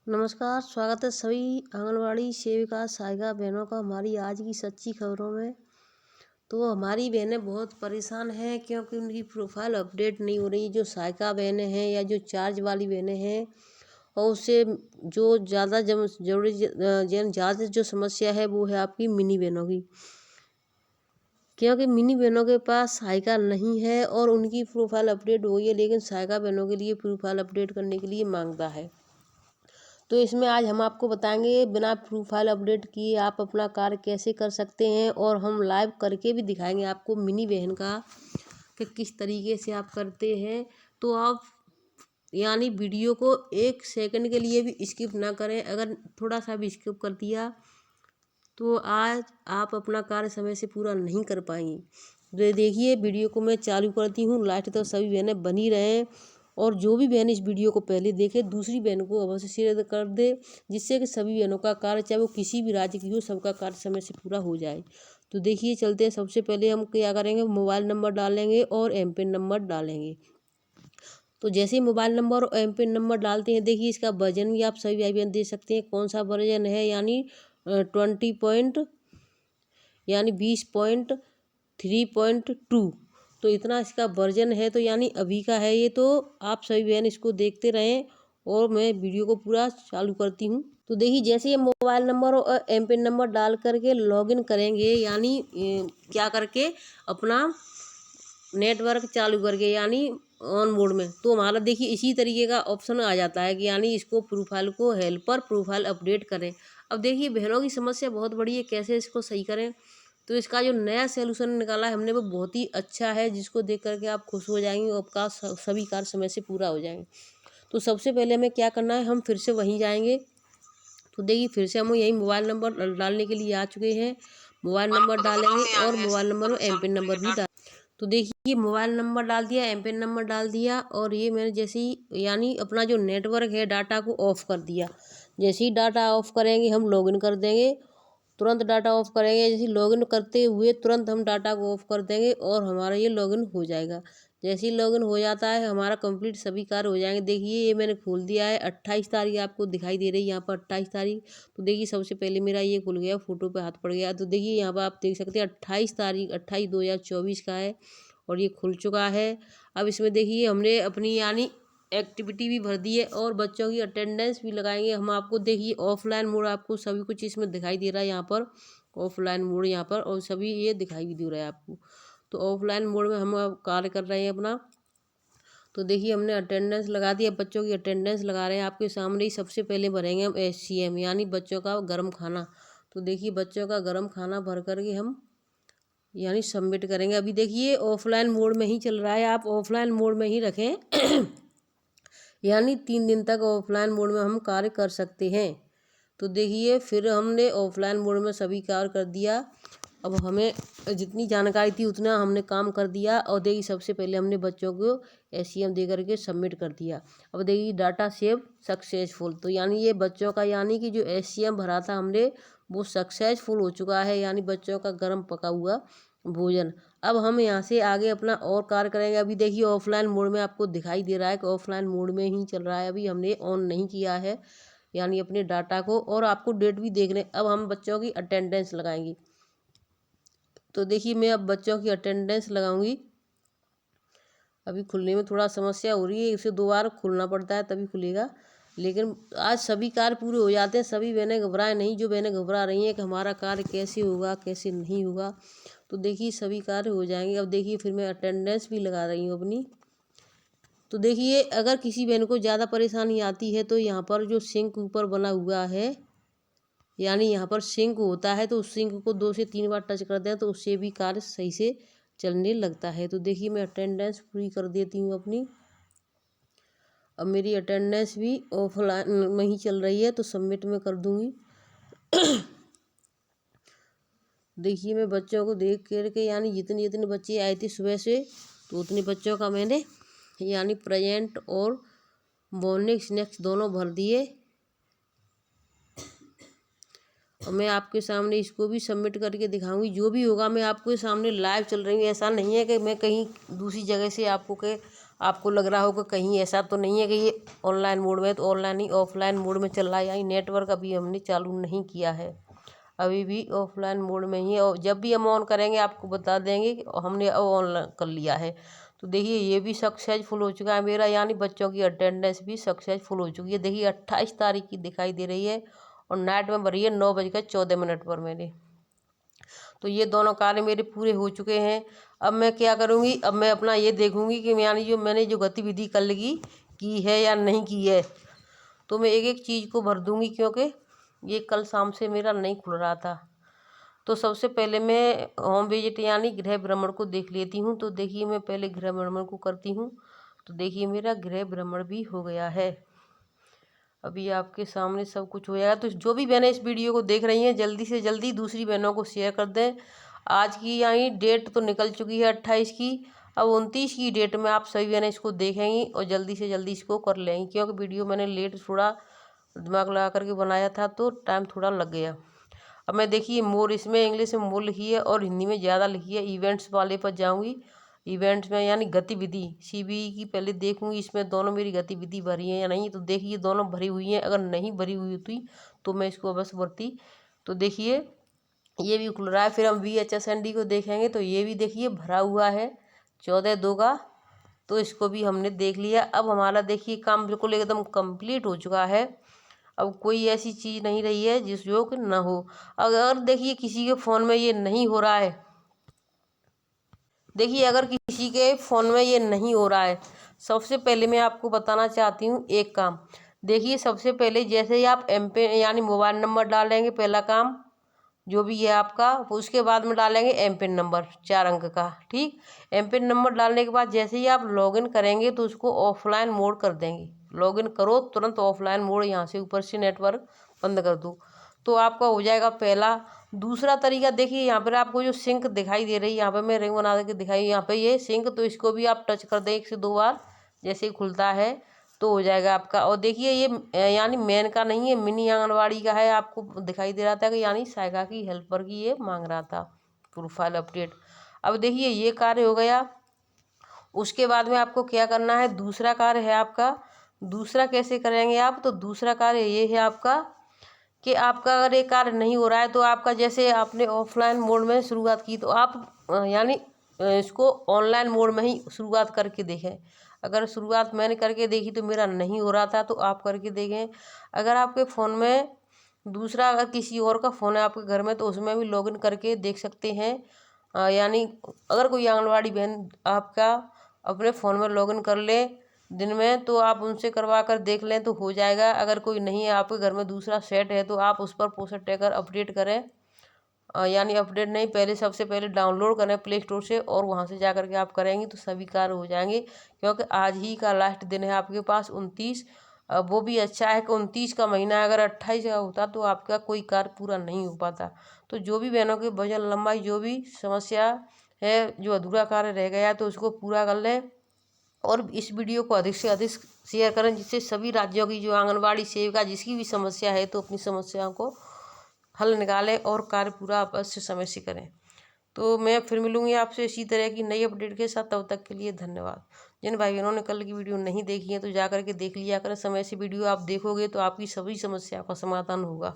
नमस्कार, स्वागत है सभी आंगनवाड़ी सेविका सहायिका बहनों का हमारी आज की सच्ची खबरों में। तो हमारी बहनें बहुत परेशान हैं क्योंकि उनकी प्रोफाइल अपडेट नहीं हो रही। जो सहायिका बहनें हैं या जो चार्ज वाली बहनें हैं और उससे जो ज़्यादा जरूरी ज़्यादा जो समस्या है वो है आपकी मिनी बहनों की, क्योंकि मिनी बहनों के पास सहायिका नहीं है और उनकी प्रोफाइल अपडेट हो गई है, लेकिन सहायिका बहनों के लिए प्रोफाइल अपडेट करने के लिए मांगता है। तो इसमें आज हम आपको बताएंगे बिना प्रोफाइल अपडेट किए आप अपना कार्य कैसे कर सकते हैं, और हम लाइव करके भी दिखाएंगे आपको मिनी बहन का कि किस तरीके से आप करते हैं। तो आप यानी वीडियो को 1 सेकंड के लिए भी स्किप ना करें। अगर थोड़ा सा भी स्किप कर दिया तो आज आप अपना कार्य समय से पूरा नहीं कर पाएंगी। तो देखिए, वीडियो को मैं चालू करती हूँ, लास्ट तक सभी बहनें बनी रहें। और जो भी बहन इस वीडियो को पहले देखे दूसरी बहन को अवश्य शेयर कर दे, जिससे कि सभी बहनों का कार्य, चाहे वो किसी भी राज्य की हो, सबका कार्य समय से पूरा हो जाए। तो देखिए चलते हैं। सबसे पहले हम क्या करेंगे, मोबाइल नंबर डालेंगे और एमपिन नंबर डालेंगे। तो जैसे ही मोबाइल नंबर और एमपिन नंबर डालते हैं, देखिए इसका वर्जन भी आप सभी भाई बहन देख सकते हैं कौन सा वर्जन है, यानी 20.3.2। तो इतना इसका वर्जन है, तो यानी अभी का है ये। तो आप सभी बहन इसको देखते रहें और मैं वीडियो को पूरा चालू करती हूँ। तो देखिए, जैसे ये मोबाइल नंबर और एमपिन नंबर डाल करके लॉगिन करेंगे, यानी क्या करके अपना नेटवर्क चालू करके, यानी ऑन मोड में, तो हमारा देखिए इसी तरीके का ऑप्शन आ जाता है कि यानी इसको प्रोफाइल को हेल्पर प्रोफाइल अपडेट करें। अब देखिए बहनों की समस्या बहुत बड़ी है, कैसे इसको सही करें। तो इसका जो नया सलूशन निकाला है हमने वो बहुत ही अच्छा है, जिसको देख करके आप खुश हो जाएंगे और आपका सभी कार्य समय से पूरा हो जाएंगे। तो सबसे पहले हमें क्या करना है, हम फिर से वहीं जाएंगे। तो देखिए फिर से हम यही मोबाइल नंबर डालने के लिए आ चुके हैं। मोबाइल नंबर डालेंगे और मोबाइल नंबर में एमपिन नंबर भी डाल। तो देखिए मोबाइल नंबर डाल दिया, एमपिन नंबर डाल दिया, और ये मैंने जैसे ही यानी अपना जो नेटवर्क है डाटा को ऑफ कर दिया। जैसे ही डाटा ऑफ करेंगे हम लॉगिन कर देंगे, तुरंत डाटा ऑफ करेंगे। जैसे लॉगिन करते हुए तुरंत हम डाटा को ऑफ कर देंगे और हमारा ये लॉगिन हो जाएगा। जैसे ही लॉगिन हो जाता है हमारा कंप्लीट सभी कार्य हो जाएंगे। देखिए ये मैंने खोल दिया है, 28 तारीख आपको दिखाई दे रही है यहाँ पर 28 तारीख। तो देखिए सबसे पहले मेरा ये खुल गया, फोटो पे हाथ पड़ गया। तो देखिए यहाँ पर आप देख सकते हैं 28 तारीख 28/2024 का है और ये खुल चुका है। अब इसमें देखिए हमने अपनी यानी एक्टिविटी भी भर दी है और बच्चों की अटेंडेंस भी लगाएंगे हम आपको। देखिए ऑफलाइन मोड आपको सभी कुछ इसमें दिखाई दे रहा है, यहाँ पर ऑफलाइन मोड यहाँ पर, और सभी ये दिखाई भी दे रहा है आपको। तो ऑफलाइन मोड में हम अब कार्य कर रहे हैं अपना। तो देखिए हमने अटेंडेंस लगा दी, अब बच्चों की अटेंडेंस लगा रहे हैं आपके सामने ही। सबसे पहले भरेंगे हम SCM यानी बच्चों का गर्म खाना। तो देखिए बच्चों का गर्म खाना भर करके हम यानी सबमिट करेंगे। अभी देखिए ऑफलाइन मोड में ही चल रहा है, आप ऑफलाइन मोड में ही रखें यानी 3 दिन तक ऑफलाइन मोड में हम कार्य कर सकते हैं। तो देखिए फिर हमने ऑफलाइन मोड में सभी कार्य कर दिया। अब हमें जितनी जानकारी थी उतना हमने काम कर दिया। और देखिए सबसे पहले हमने बच्चों को SCM दे करके सबमिट कर दिया। अब देखिए डाटा सेव सक्सेसफुल, तो यानी ये बच्चों का यानी कि जो SCM भरा था हमने वो सक्सेसफुल हो चुका है, यानी बच्चों का गर्म पका हुआ भोजन। अब हम यहाँ से आगे अपना और कार्य करेंगे। अभी देखिए ऑफलाइन मोड में आपको दिखाई दे रहा है कि ऑफलाइन मोड में ही चल रहा है, अभी हमने ऑन नहीं किया है यानी अपने डाटा को। और आपको डेट भी देख लें। अब हम बच्चों की अटेंडेंस लगाएंगे। तो देखिए मैं अब बच्चों की अटेंडेंस लगाऊंगी। अभी खुलने में थोड़ा समस्या हो रही है, इसे 2 बार खुलना पड़ता है तभी खुलेगा। लेकिन आज सभी कार्य पूरे हो जाते हैं, सभी बहनें घबराएं नहीं। जो बहनें घबरा रही हैं कि हमारा कार्य कैसे होगा कैसे नहीं होगा, तो देखिए सभी कार्य हो जाएंगे। अब देखिए फिर मैं अटेंडेंस भी लगा रही हूँ अपनी। तो देखिए अगर किसी बहन को ज़्यादा परेशानी आती है तो यहाँ पर जो सिंक ऊपर बना हुआ है, यानी यहाँ पर सिंक होता है, तो उस सिंक को 2 से 3 बार टच कर दें तो उससे भी कार्य सही से चलने लगता है। तो देखिए मैं अटेंडेंस पूरी कर देती हूँ अपनी। अब मेरी अटेंडेंस भी ऑफलाइन में ही चल रही है, तो सबमिट में कर दूँगी। देखिए मैं बच्चों को देख करके यानी जितने जितने बच्चे आए थे सुबह से, तो उतने बच्चों का मैंने यानी प्रेजेंट और मॉर्निंग स्नैक्स दोनों भर दिए। और मैं आपके सामने इसको भी सबमिट करके दिखाऊंगी। जो भी होगा मैं आपके सामने लाइव चल रही हूँ, ऐसा नहीं है कि मैं कहीं दूसरी जगह से आपको के आपको लग रहा होगा कहीं ऐसा तो नहीं है कि ये ऑनलाइन मोड में, तो ऑनलाइन ही ऑफलाइन मोड में चल रहा है, यानी नेटवर्क अभी हमने चालू नहीं किया है, अभी भी ऑफलाइन मोड में ही है। और जब भी हम ऑन करेंगे आपको बता देंगे कि हमने ऑन कर लिया है। तो देखिए ये भी सक्सेसफुल हो चुका है मेरा, यानी बच्चों की अटेंडेंस भी सक्सेसफुल हो चुकी है। देखिए 28 तारीख की दिखाई दे रही है और नाइट में भरी है 9:14 पर मैंने। तो ये दोनों कार्य मेरे पूरे हो चुके हैं। अब मैं क्या करूँगी, अब मैं अपना ये देखूँगी कि यानी जो मैंने जो गतिविधि कल की है या नहीं की है, तो मैं एक एक चीज़ को भर दूँगी, क्योंकि ये कल शाम से मेरा नहीं खुल रहा था। तो सबसे पहले मैं होम विजिट यानी गृह भ्रमण को देख लेती हूँ। तो देखिए मैं पहले गृह भ्रमण को करती हूँ। तो देखिए मेरा गृह भ्रमण भी हो गया है, अभी आपके सामने सब कुछ हो जाएगा। तो जो भी बहनें इस वीडियो को देख रही हैं जल्दी से जल्दी दूसरी बहनों को शेयर कर दें। आज की यानी डेट तो निकल चुकी है 28 की, अब 29 की डेट में आप सभी बहनें इसको देखेंगी और जल्दी से जल्दी इसको कर लेंगी, क्योंकि वीडियो मैंने लेट थोड़ा दिमाग लगा करके बनाया था तो टाइम थोड़ा लग गया। अब मैं देखिए मोर, इसमें इंग्लिश में मोर लिखी है और हिंदी में ज़्यादा लिखी है। इवेंट्स वाले पर जाऊँगी, इवेंट्स में यानी गतिविधि सीबीई की पहले देखूंगी इसमें दोनों मेरी गतिविधि भरी है या नहीं। तो देखिए दोनों भरी हुई हैं, अगर नहीं भरी हुई होती तो मैं इसको बस भरती। तो देखिए ये भी खुल रहा है। फिर हम VHSND को देखेंगे तो ये भी देखिए भरा हुआ है 14/2 का, तो इसको भी हमने देख लिया। अब हमारा देखिए काम बिल्कुल एकदम कंप्लीट हो चुका है। अब कोई ऐसी चीज़ नहीं रही है जिस जो कि ना हो। अगर देखिए किसी के फ़ोन में ये नहीं हो रहा है, देखिए अगर किसी के फ़ोन में ये नहीं हो रहा है, सबसे पहले मैं आपको बताना चाहती हूँ एक काम। देखिए सबसे पहले जैसे ही आप MPIN यानी मोबाइल नंबर डालेंगे, पहला काम जो भी है आपका, उसके बाद में डालेंगे MPIN नंबर 4 अंक का, ठीक। MPIN नंबर डालने के बाद जैसे ही आप लॉगिन करेंगे तो उसको ऑफलाइन मोड कर देंगे। लॉगिन करो तुरंत ऑफलाइन मोड, यहाँ से ऊपर से नेटवर्क बंद कर दो, तो आपका हो जाएगा पहला। दूसरा तरीका देखिए यहाँ पर आपको जो सिंक दिखाई दे रही है, यहाँ पे मैं रिंग बना के दिखाई, यहाँ पे ये सिंक, तो इसको भी आप टच कर दें 1 से 2 बार, जैसे ही खुलता है तो हो जाएगा आपका। और देखिए ये यानी मैन का नहीं है, मिनी आंगनवाड़ी का है। आपको दिखाई दे रहा था कि यानी सहायिका की हेल्पर की ये मांग रहा था प्रोफाइल अपडेट। अब देखिए ये कार्य हो गया। उसके बाद में आपको क्या करना है, दूसरा कार्य है आपका। दूसरा कैसे करेंगे आप, तो दूसरा कार्य ये है आपका कि आपका अगर ये कार्य नहीं हो रहा है तो आपका जैसे आपने ऑफलाइन मोड में शुरुआत की, तो आप यानी इसको ऑनलाइन मोड में ही शुरुआत करके देखें। अगर शुरुआत मैंने करके देखी तो मेरा नहीं हो रहा था, तो आप करके देखें। अगर आपके फ़ोन में दूसरा, अगर किसी और का फ़ोन है आपके घर में, तो उसमें भी लॉगिन करके देख सकते हैं। यानी अगर कोई आंगनवाड़ी बहन आपका अपने फ़ोन में लॉगिन कर ले दिन में, तो आप उनसे करवा कर देख लें तो हो जाएगा। अगर कोई नहीं है आपके घर में दूसरा सेट है, तो आप उस पर पोस्ट टैगर अपडेट करें, यानी अपडेट नहीं, पहले सबसे पहले डाउनलोड करें प्ले स्टोर से, और वहां से जा करके आप करेंगे तो सभी कार्य हो जाएंगे। क्योंकि आज ही का लास्ट दिन है आपके पास 29। वो भी अच्छा है कि 29 का महीना, अगर 28 का होता तो आपका कोई कार्य पूरा नहीं हो पाता। तो जो भी बहनों के वजन लंबाई जो भी समस्या है, जो अधूरा कार्य रह गया है, तो उसको पूरा कर लें। और इस वीडियो को अधिक से अधिक शेयर करें, जिससे सभी राज्यों की जो आंगनबाड़ी सेविका जिसकी भी समस्या है तो अपनी समस्याओं को हल निकालें और कार्य पूरा अवश्य समय से करें। तो मैं फिर मिलूंगी आपसे इसी तरह की नई अपडेट के साथ, तब तक के लिए धन्यवाद। जिन भाई बहनों ने कल की वीडियो नहीं देखी है तो जा करके देख लिया करें, समय से वीडियो आप देखोगे तो आपकी सभी समस्याओं का समाधान होगा।